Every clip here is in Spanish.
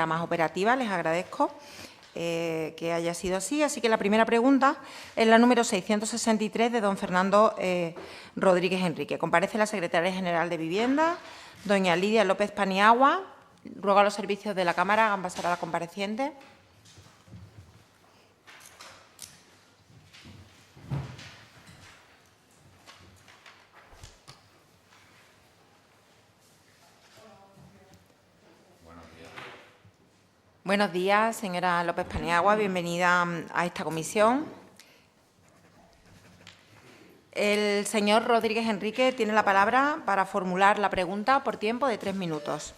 más operativa. Les agradezco que haya sido así. Así que la primera pregunta es la número 663 de don Fernando Rodríguez Enrique. Comparece la secretaria general de Vivienda, doña Lidia López Paniagua. Ruego a los servicios de la Cámara hagan pasar a la compareciente. Buenos días, señora López Paniagua. Bienvenida a esta comisión. El señor Rodríguez Enrique tiene la palabra para formular la pregunta por tiempo de 3 minutos.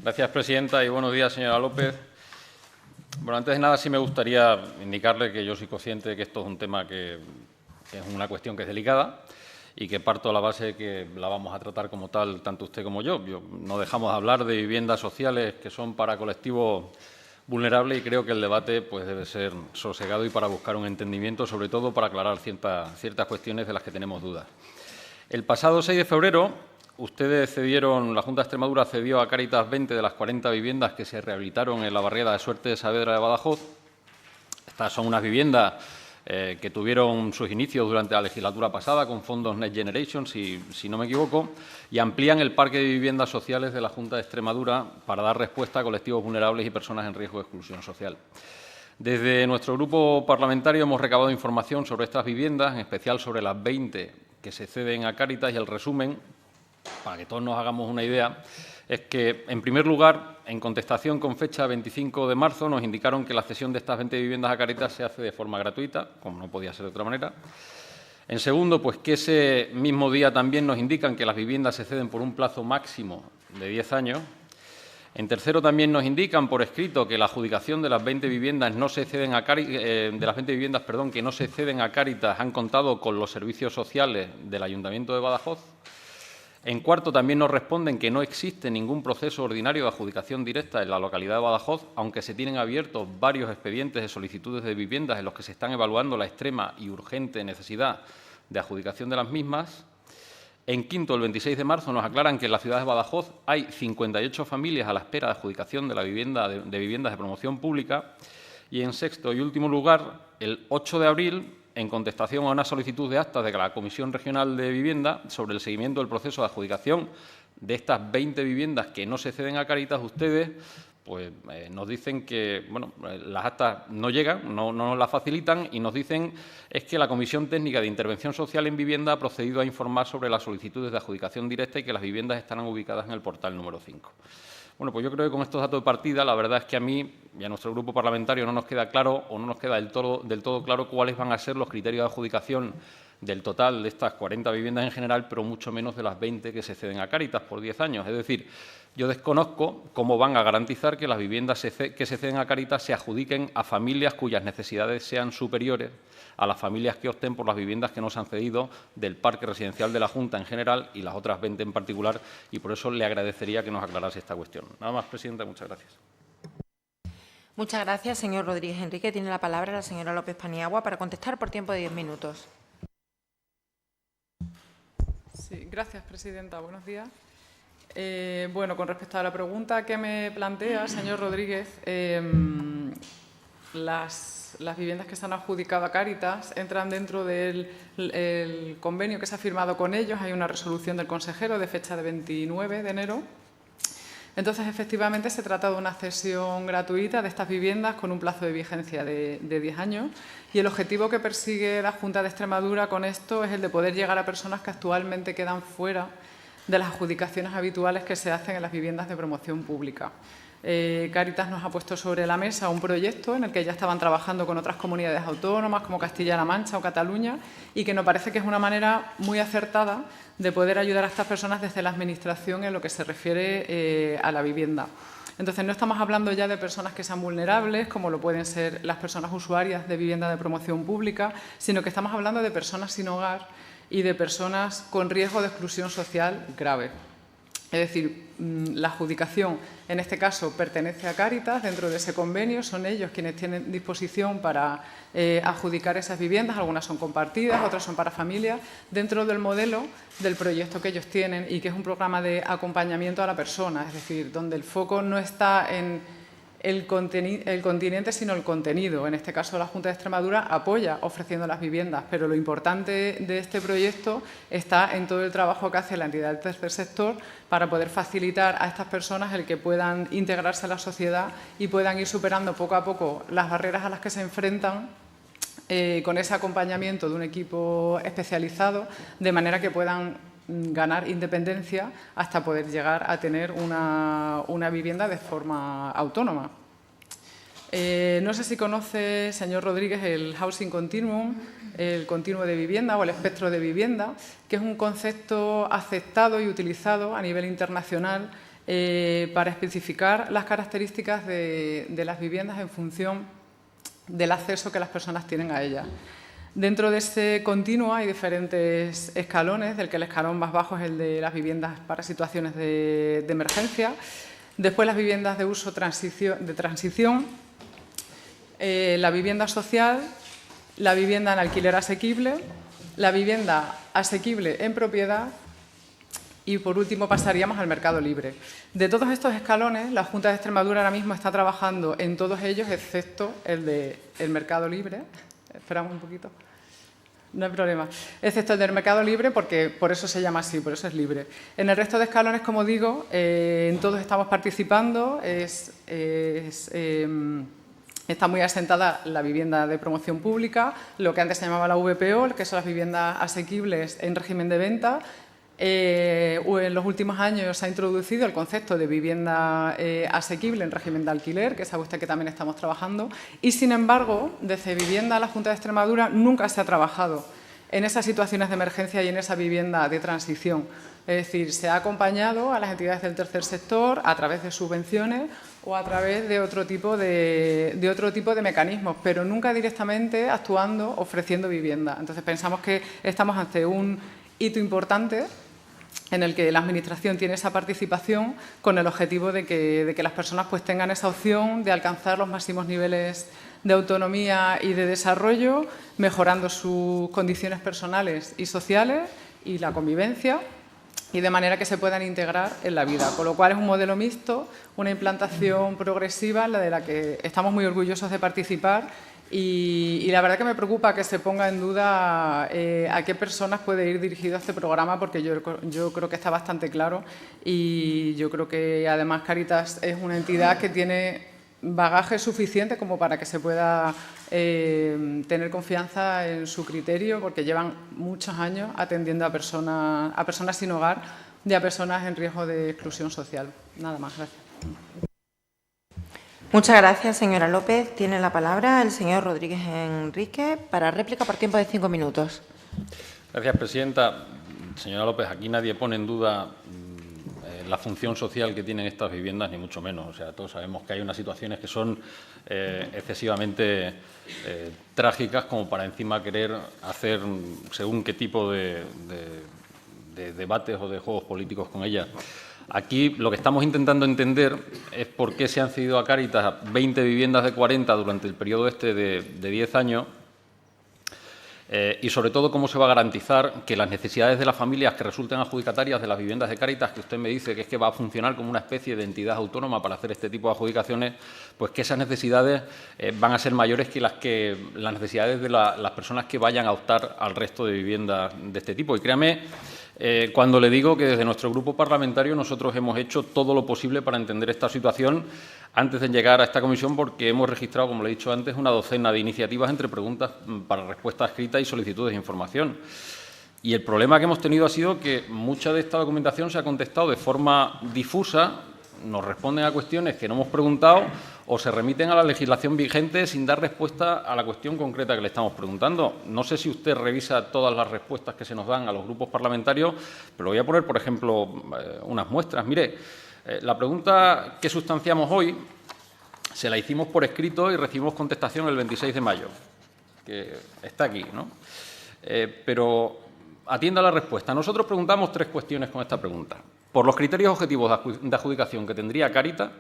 Gracias, presidenta, y buenos días, señora López. Bueno, antes de nada, sí me gustaría indicarle que yo soy consciente de que esto es un tema que es una cuestión que es delicada y que parto de la base de que la vamos a tratar como tal, tanto usted como yo. No dejamos de hablar de viviendas sociales que son para colectivos vulnerables y creo que el debate pues, debe ser sosegado y para buscar un entendimiento, sobre todo para aclarar ciertas cuestiones de las que tenemos dudas. El pasado 6 de febrero, la Junta de Extremadura cedió a Cáritas 20 de las 40 viviendas que se rehabilitaron en la barriada de Suerte de Saavedra de Badajoz. Estas son unas viviendas que tuvieron sus inicios durante la legislatura pasada con fondos Next Generation, si no me equivoco, y amplían el parque de viviendas sociales de la Junta de Extremadura para dar respuesta a colectivos vulnerables y personas en riesgo de exclusión social. Desde nuestro grupo parlamentario hemos recabado información sobre estas viviendas, en especial sobre las 20 que se ceden a Cáritas, y el resumen, para que todos nos hagamos una idea, es que, en primer lugar, en contestación con fecha 25 de marzo, nos indicaron que la cesión de estas 20 viviendas a Cáritas se hace de forma gratuita, como no podía ser de otra manera. En segundo, pues que ese mismo día también nos indican que las viviendas se ceden por un plazo máximo de 10 años. En tercero, también nos indican por escrito que la adjudicación de las 20 viviendas no se ceden a Cáritas, que no se ceden a Cáritas han contado con los servicios sociales del Ayuntamiento de Badajoz. En cuarto, también nos responden que no existe ningún proceso ordinario de adjudicación directa en la localidad de Badajoz, aunque se tienen abiertos varios expedientes de solicitudes de viviendas en los que se están evaluando la extrema y urgente necesidad de adjudicación de las mismas. En quinto, el 26 de marzo, nos aclaran que en la ciudad de Badajoz hay 58 familias a la espera de adjudicación de viviendas de promoción pública. Y en sexto y último lugar, el 8 de abril, en contestación a una solicitud de actas de la Comisión Regional de Vivienda sobre el seguimiento del proceso de adjudicación de estas 20 viviendas que no se ceden a Cáritas, ustedes pues, nos dicen que las actas no llegan, no nos las facilitan, y nos dicen es que la Comisión Técnica de Intervención Social en Vivienda ha procedido a informar sobre las solicitudes de adjudicación directa y que las viviendas estarán ubicadas en el portal número 5. Bueno, pues yo creo que con estos datos de partida, la verdad es que a mí y a nuestro grupo parlamentario no nos queda claro o no nos queda del todo claro cuáles van a ser los criterios de adjudicación del total de estas 40 viviendas en general, pero mucho menos de las 20 que se ceden a Cáritas por 10 años. Es decir, yo desconozco cómo van a garantizar que las viviendas que se ceden a Cáritas se adjudiquen a familias cuyas necesidades sean superiores a las familias que opten por las viviendas que nos han cedido del parque residencial de la Junta en general y las otras 20 en particular, y por eso le agradecería que nos aclarase esta cuestión. Nada más, presidenta. Muchas gracias. Muchas gracias, señor Rodríguez Enrique. Tiene la palabra la señora López Paniagua para contestar por tiempo de 10 minutos. Sí, gracias, presidenta. Buenos días. Bueno, con respecto a la pregunta que me plantea, señor Rodríguez, las viviendas que se han adjudicado a Cáritas entran dentro del convenio que se ha firmado con ellos. Hay una resolución del consejero de fecha de 29 de enero. Entonces, efectivamente, se trata de una cesión gratuita de estas viviendas con un plazo de vigencia de 10 años, y el objetivo que persigue la Junta de Extremadura con esto es el de poder llegar a personas que actualmente quedan fuera de las adjudicaciones habituales que se hacen en las viviendas de promoción pública. Cáritas nos ha puesto sobre la mesa un proyecto en el que ya estaban trabajando con otras comunidades autónomas como Castilla-La Mancha o Cataluña, y que nos parece que es una manera muy acertada de poder ayudar a estas personas desde la Administración en lo que se refiere a la vivienda. Entonces, no estamos hablando ya de personas que sean vulnerables, como lo pueden ser las personas usuarias de vivienda de promoción pública, sino que estamos hablando de personas sin hogar y de personas con riesgo de exclusión social grave. Es decir, la adjudicación, en este caso, pertenece a Cáritas. Dentro de ese convenio son ellos quienes tienen disposición para adjudicar esas viviendas. Algunas son compartidas, otras son para familias, dentro del modelo del proyecto que ellos tienen y que es un programa de acompañamiento a la persona. Es decir, donde el foco no está en el continente, sino el contenido. En este caso, la Junta de Extremadura apoya ofreciendo las viviendas, pero lo importante de este proyecto está en todo el trabajo que hace la entidad del tercer sector para poder facilitar a estas personas el que puedan integrarse a la sociedad y puedan ir superando poco a poco las barreras a las que se enfrentan con ese acompañamiento de un equipo especializado, de manera que puedan ganar independencia hasta poder llegar a tener una vivienda de forma autónoma. No sé si conoce, señor Rodríguez, el Housing Continuum, el continuo de vivienda o el espectro de vivienda, que es un concepto aceptado y utilizado a nivel internacional para especificar las características de las viviendas en función del acceso que las personas tienen a ellas. Dentro de ese continuo hay diferentes escalones, del que el escalón más bajo es el de las viviendas para situaciones de emergencia. Después las viviendas de uso de transición, la vivienda social, la vivienda en alquiler asequible, la vivienda asequible en propiedad y, por último, pasaríamos al mercado libre. De todos estos escalones, la Junta de Extremadura ahora mismo está trabajando en todos ellos, excepto el del mercado libre. Esperamos un poquito. No hay problema. Excepto el del mercado libre, porque por eso se llama así, por eso es libre. En el resto de escalones, como digo, en todos estamos participando. Está muy asentada la vivienda de promoción pública, lo que antes se llamaba la VPO, que son las viviendas asequibles en régimen de venta. En los últimos años se ha introducido el concepto de vivienda asequible en régimen de alquiler, que sabe usted que también estamos trabajando, y sin embargo, desde Vivienda, la Junta de Extremadura nunca se ha trabajado en esas situaciones de emergencia y en esa vivienda de transición. Es decir, se ha acompañado a las entidades del tercer sector a través de subvenciones o a través de otro tipo de mecanismos, pero nunca directamente actuando, ofreciendo vivienda. Entonces, pensamos que estamos ante un hito importante en el que la Administración tiene esa participación con el objetivo de que las personas pues tengan esa opción de alcanzar los máximos niveles de autonomía y de desarrollo, mejorando sus condiciones personales y sociales y la convivencia, y de manera que se puedan integrar en la vida. Con lo cual es un modelo mixto, una implantación progresiva en la de la que estamos muy orgullosos de participar. Y la verdad que me preocupa que se ponga en duda a qué personas puede ir dirigido este programa, porque yo creo que está bastante claro y yo creo que además Cáritas es una entidad que tiene bagaje suficiente como para que se pueda tener confianza en su criterio, porque llevan muchos años atendiendo a personas sin hogar y a personas en riesgo de exclusión social. Nada más, gracias. Muchas gracias, señora López. Tiene la palabra el señor Rodríguez Enrique para réplica por tiempo de 5 minutos. Gracias, presidenta. Señora López, aquí nadie pone en duda la función social que tienen estas viviendas, ni mucho menos. O sea, todos sabemos que hay unas situaciones que son excesivamente trágicas como para encima querer hacer según qué tipo de debates o de juegos políticos con ellas. Aquí lo que estamos intentando entender es por qué se han cedido a Cáritas 20 viviendas de 40 durante el periodo este de 10 años y, sobre todo, cómo se va a garantizar que las necesidades de las familias que resulten adjudicatarias de las viviendas de Cáritas, que usted me dice que es que va a funcionar como una especie de entidad autónoma para hacer este tipo de adjudicaciones, pues que esas necesidades van a ser mayores que las necesidades de las personas que vayan a optar al resto de viviendas de este tipo. Y créame, cuando le digo que desde nuestro grupo parlamentario nosotros hemos hecho todo lo posible para entender esta situación antes de llegar a esta comisión, porque hemos registrado, como le he dicho antes, una docena de iniciativas entre preguntas para respuesta escrita y solicitudes de información. Y el problema que hemos tenido ha sido que mucha de esta documentación se ha contestado de forma difusa, nos responden a cuestiones que no hemos preguntado o se remiten a la legislación vigente sin dar respuesta a la cuestión concreta que le estamos preguntando. No sé si usted revisa todas las respuestas que se nos dan a los grupos parlamentarios, pero voy a poner, por ejemplo, unas muestras. Mire, la pregunta que sustanciamos hoy se la hicimos por escrito y recibimos contestación el 26 de mayo, que está aquí, ¿no? Pero atienda la respuesta. Nosotros preguntamos 3 cuestiones con esta pregunta. por los criterios objetivos de adjudicación que tendría Cáritas.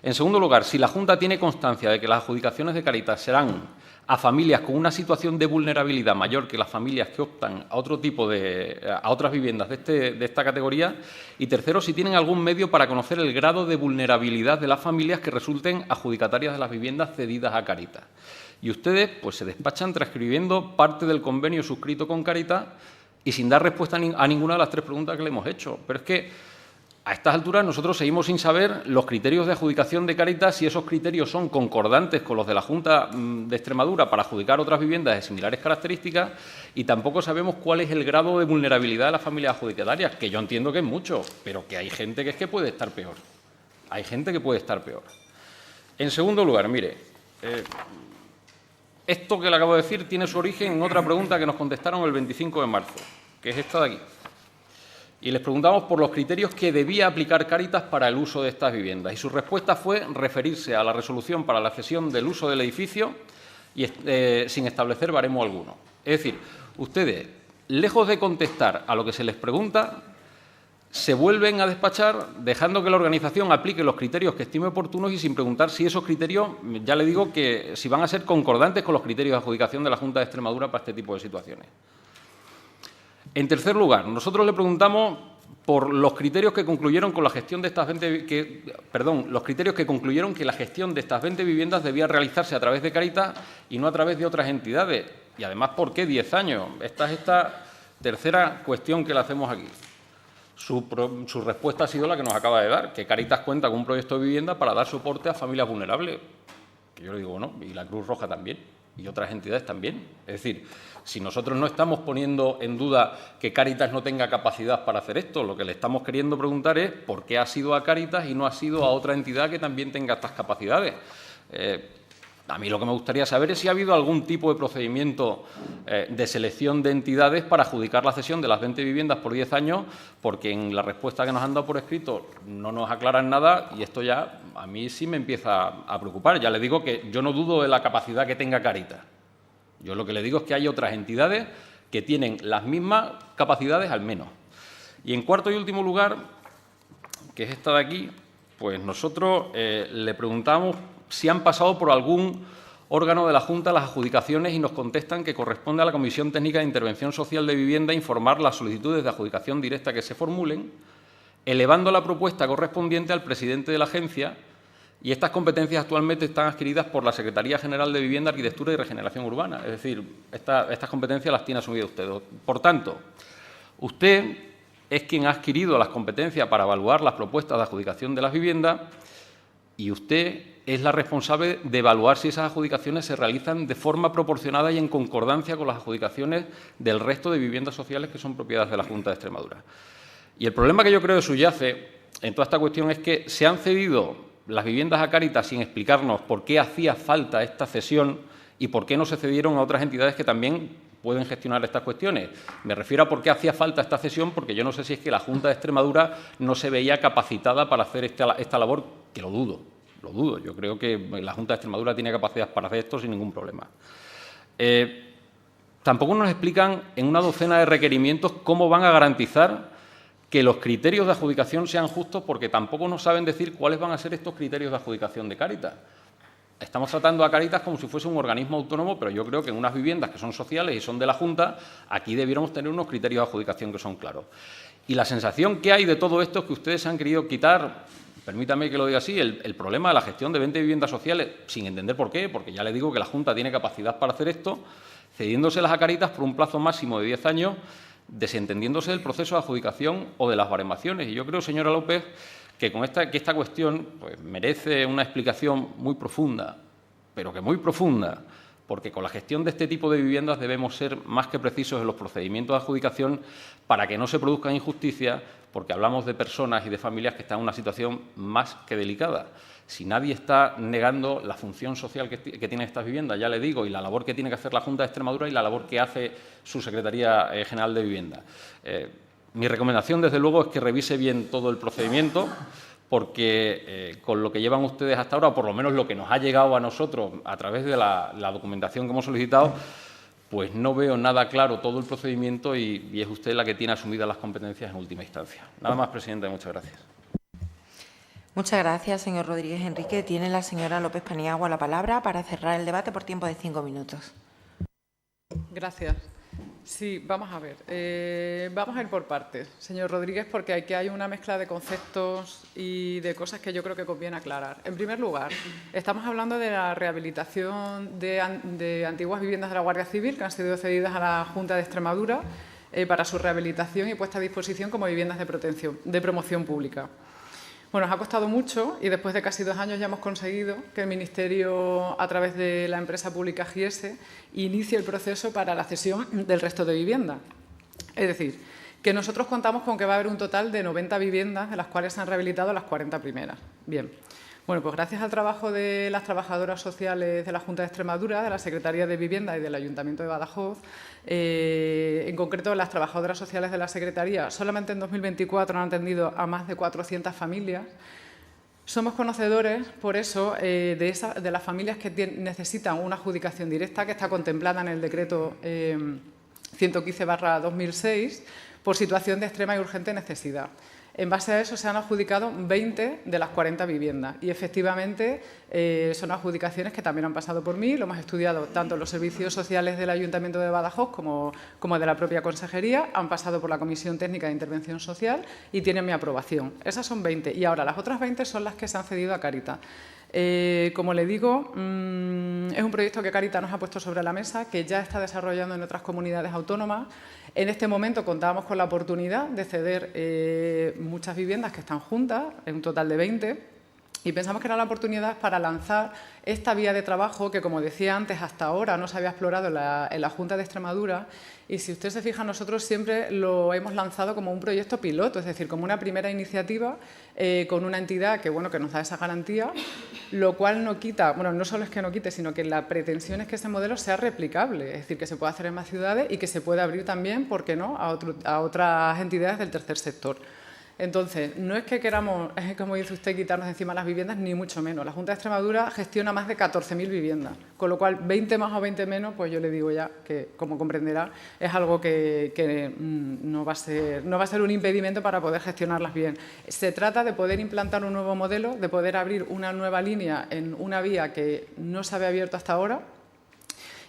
En segundo lugar, si la Junta tiene constancia de que las adjudicaciones de Cáritas serán a familias con una situación de vulnerabilidad mayor que las familias que optan a otro tipo a otras viviendas de esta categoría. Y tercero, si tienen algún medio para conocer el grado de vulnerabilidad de las familias que resulten adjudicatarias de las viviendas cedidas a Cáritas. Y ustedes pues se despachan transcribiendo parte del convenio suscrito con Cáritas y sin dar respuesta a ninguna de las tres preguntas que le hemos hecho. Pero es que a estas alturas nosotros seguimos sin saber los criterios de adjudicación de Cáritas, si esos criterios son concordantes con los de la Junta de Extremadura para adjudicar otras viviendas de similares características, y tampoco sabemos cuál es el grado de vulnerabilidad de las familias adjudicatarias, que yo entiendo que es mucho, pero que hay gente que es que puede estar peor. Hay gente que puede estar peor. En segundo lugar, mire, esto que le acabo de decir tiene su origen en otra pregunta que nos contestaron el 25 de marzo, que es esta de aquí. Y les preguntamos por los criterios que debía aplicar Cáritas para el uso de estas viviendas. Y su respuesta fue referirse a la resolución para la cesión del uso del edificio y sin establecer baremo alguno. Es decir, ustedes, lejos de contestar a lo que se les pregunta, se vuelven a despachar dejando que la organización aplique los criterios que estime oportunos y sin preguntar si esos criterios, ya le digo que si van a ser concordantes con los criterios de adjudicación de la Junta de Extremadura para este tipo de situaciones. En tercer lugar, nosotros le preguntamos por los criterios que concluyeron con la gestión de estas 20 los criterios que concluyeron que la gestión de estas 20 viviendas debía realizarse a través de Cáritas y no a través de otras entidades. Y además, ¿por qué 10 años? Esta es esta tercera cuestión que le hacemos aquí. Su respuesta ha sido la que nos acaba de dar, que Cáritas cuenta con un proyecto de vivienda para dar soporte a familias vulnerables. Que yo le digo, no, y la Cruz Roja también, y otras entidades también. Es decir, si nosotros no estamos poniendo en duda que Cáritas no tenga capacidad para hacer esto, lo que le estamos queriendo preguntar es por qué ha sido a Cáritas y no ha sido a otra entidad que también tenga estas capacidades. A mí lo que me gustaría saber es si ha habido algún tipo de procedimiento de selección de entidades para adjudicar la cesión de las 20 viviendas por 10 años, porque en la respuesta que nos han dado por escrito no nos aclaran nada y esto ya a mí sí me empieza a preocupar. Ya le digo que yo no dudo de la capacidad que tenga Cáritas. Yo lo que le digo es que hay otras entidades que tienen las mismas capacidades al menos. Y en cuarto y último lugar, que es esta de aquí, pues nosotros le preguntamos si han pasado por algún órgano de la Junta las adjudicaciones y nos contestan que corresponde a la Comisión Técnica de Intervención Social de Vivienda informar las solicitudes de adjudicación directa que se formulen, elevando la propuesta correspondiente al presidente de la agencia, y estas competencias actualmente están adquiridas por la Secretaría General de Vivienda, Arquitectura y Regeneración Urbana. Es decir, estas competencias las tiene asumidas usted. Por tanto, usted es quien ha adquirido las competencias para evaluar las propuestas de adjudicación de las viviendas y usted es la responsable de evaluar si esas adjudicaciones se realizan de forma proporcionada y en concordancia con las adjudicaciones del resto de viviendas sociales que son propiedades de la Junta de Extremadura. Y el problema que yo creo que subyace en toda esta cuestión es que se han cedido las viviendas a Cáritas sin explicarnos por qué hacía falta esta cesión y por qué no se cedieron a otras entidades que también pueden gestionar estas cuestiones. Me refiero a por qué hacía falta esta cesión, porque yo no sé si es que la Junta de Extremadura no se veía capacitada para hacer esta labor, que lo dudo. Lo dudo. Yo creo que la Junta de Extremadura tiene capacidad para hacer esto sin ningún problema. Tampoco nos explican en una docena de requerimientos cómo van a garantizar que los criterios de adjudicación sean justos, porque tampoco nos saben decir cuáles van a ser estos criterios de adjudicación de Cáritas. Estamos tratando a Cáritas como si fuese un organismo autónomo, pero yo creo que en unas viviendas que son sociales y son de la Junta, aquí debiéramos tener unos criterios de adjudicación que son claros. Y la sensación que hay de todo esto es que ustedes han querido quitar, permítame que lo diga así, el problema de la gestión de 20 viviendas sociales, sin entender por qué, porque ya le digo que la Junta tiene capacidad para hacer esto, cediéndoselas a Cáritas por un plazo máximo de 10 años, desentendiéndose del proceso de adjudicación o de las baremaciones. Y yo creo, señora López, que esta cuestión pues, merece una explicación muy profunda, pero que muy profunda, porque con la gestión de este tipo de viviendas debemos ser más que precisos en los procedimientos de adjudicación para que no se produzcan injusticias, porque hablamos de personas y de familias que están en una situación más que delicada. Si nadie está negando la función social que tienen estas viviendas, ya le digo, y la labor que tiene que hacer la Junta de Extremadura y la labor que hace su Secretaría General de Vivienda. Mi recomendación, desde luego, es que revise bien todo el procedimiento, porque con lo que llevan ustedes hasta ahora, o por lo menos lo que nos ha llegado a nosotros a través de la documentación que hemos solicitado, pues no veo nada claro todo el procedimiento y es usted la que tiene asumidas las competencias en última instancia. Nada más, presidenta, muchas gracias. Muchas gracias, señor Rodríguez Enrique. Tiene la señora López Paniagua la palabra para cerrar el debate por tiempo de 5 minutos. Gracias. Sí, vamos a ver. Vamos a ir por partes, señor Rodríguez, porque aquí hay una mezcla de conceptos y de cosas que yo creo que conviene aclarar. En primer lugar, estamos hablando de la rehabilitación de antiguas viviendas de la Guardia Civil que han sido cedidas a la Junta de Extremadura para su rehabilitación y puesta a disposición como viviendas de promoción pública. Bueno, nos ha costado mucho y después de casi 2 años ya hemos conseguido que el Ministerio, a través de la empresa pública GIESE, inicie el proceso para la cesión del resto de viviendas. Es decir, que nosotros contamos con que va a haber un total de 90 viviendas, de las cuales se han rehabilitado las 40 primeras. Bien. Bueno, pues gracias al trabajo de las trabajadoras sociales de la Junta de Extremadura, de la Secretaría de Vivienda y del Ayuntamiento de Badajoz, en concreto las trabajadoras sociales de la Secretaría, solamente en 2024 han atendido a más de 400 familias. Somos conocedores, por eso, de las familias que necesitan una adjudicación directa que está contemplada en el decreto 115/2006 por situación de extrema y urgente necesidad. En base a eso se han adjudicado 20 de las 40 viviendas y efectivamente son adjudicaciones que también han pasado por mí, lo hemos estudiado tanto los servicios sociales del Ayuntamiento de Badajoz como de la propia Consejería, han pasado por la Comisión Técnica de Intervención Social y tienen mi aprobación. Esas son 20 y ahora las otras 20 son las que se han cedido a Cáritas. Como le digo, es un proyecto que Cáritas nos ha puesto sobre la mesa, que ya está desarrollando en otras comunidades autónomas. En este momento contábamos con la oportunidad de ceder muchas viviendas que están juntas, en un total de 20, y pensamos que era la oportunidad para lanzar esta vía de trabajo que, como decía antes, hasta ahora no se había explorado en la Junta de Extremadura. Y si usted se fija, nosotros siempre lo hemos lanzado como un proyecto piloto, es decir, como una primera iniciativa con una entidad que, bueno, que nos da esa garantía, lo cual no quita, bueno, no solo es que no quite, sino que la pretensión es que ese modelo sea replicable, es decir, que se pueda hacer en más ciudades y que se pueda abrir también, ¿por qué no?, a otras entidades del tercer sector. Entonces, no es que queramos, como dice usted, quitarnos de encima las viviendas, ni mucho menos. La Junta de Extremadura gestiona más de 14.000 viviendas, con lo cual 20 más o 20 menos, pues yo le digo ya que, como comprenderá, es algo que no va a ser un impedimento para poder gestionarlas bien. Se trata de poder implantar un nuevo modelo, de poder abrir una nueva línea en una vía que no se había abierto hasta ahora,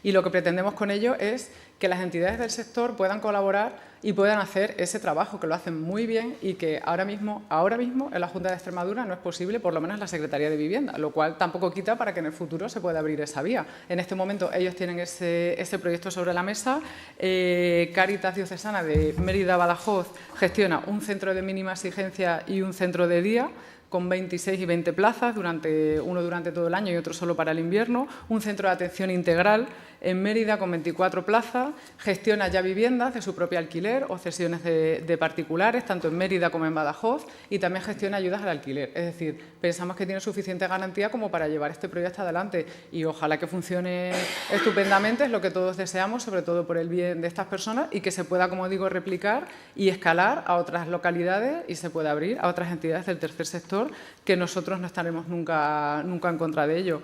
y lo que pretendemos con ello es que las entidades del sector puedan colaborar y puedan hacer ese trabajo, que lo hacen muy bien y que ahora mismo en la Junta de Extremadura no es posible, por lo menos en la Secretaría de Vivienda, lo cual tampoco quita para que en el futuro se pueda abrir esa vía. En este momento ellos tienen ese proyecto sobre la mesa. Cáritas Diocesana de Mérida-Badajoz gestiona un centro de mínima exigencia y un centro de día, con 26 y 20 plazas, uno durante todo el año y otro solo para el invierno, un centro de atención integral en Mérida con 24 plazas, gestiona ya viviendas de su propio alquiler o cesiones de particulares, tanto en Mérida como en Badajoz, y también gestiona ayudas al alquiler. Es decir, pensamos que tiene suficiente garantía como para llevar este proyecto adelante y ojalá que funcione estupendamente, es lo que todos deseamos, sobre todo por el bien de estas personas, y que se pueda, como digo, replicar y escalar a otras localidades y se pueda abrir a otras entidades del tercer sector, que nosotros no estaremos nunca en contra de ello.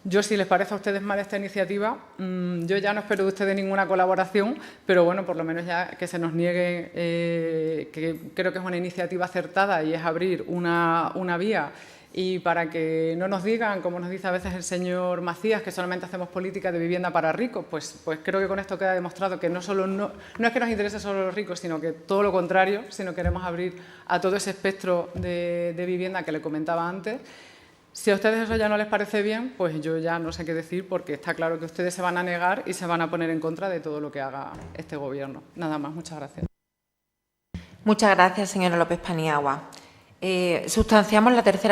Yo, si les parece a ustedes mal esta iniciativa, yo ya no espero de ustedes ninguna colaboración, pero bueno, por lo menos ya que se nos niegue, que creo que es una iniciativa acertada y es abrir una vía, y para que no nos digan, como nos dice a veces el señor Macías, que solamente hacemos política de vivienda para ricos, pues creo que con esto queda demostrado que no es que nos interese solo los ricos, sino que todo lo contrario, sino queremos abrir a todo ese espectro de vivienda que le comentaba antes. Si a ustedes eso ya no les parece bien, pues yo ya no sé qué decir, porque está claro que ustedes se van a negar y se van a poner en contra de todo lo que haga este Gobierno. Nada más, muchas gracias. Muchas gracias, señora López Paniagua. Sustanciamos la tercera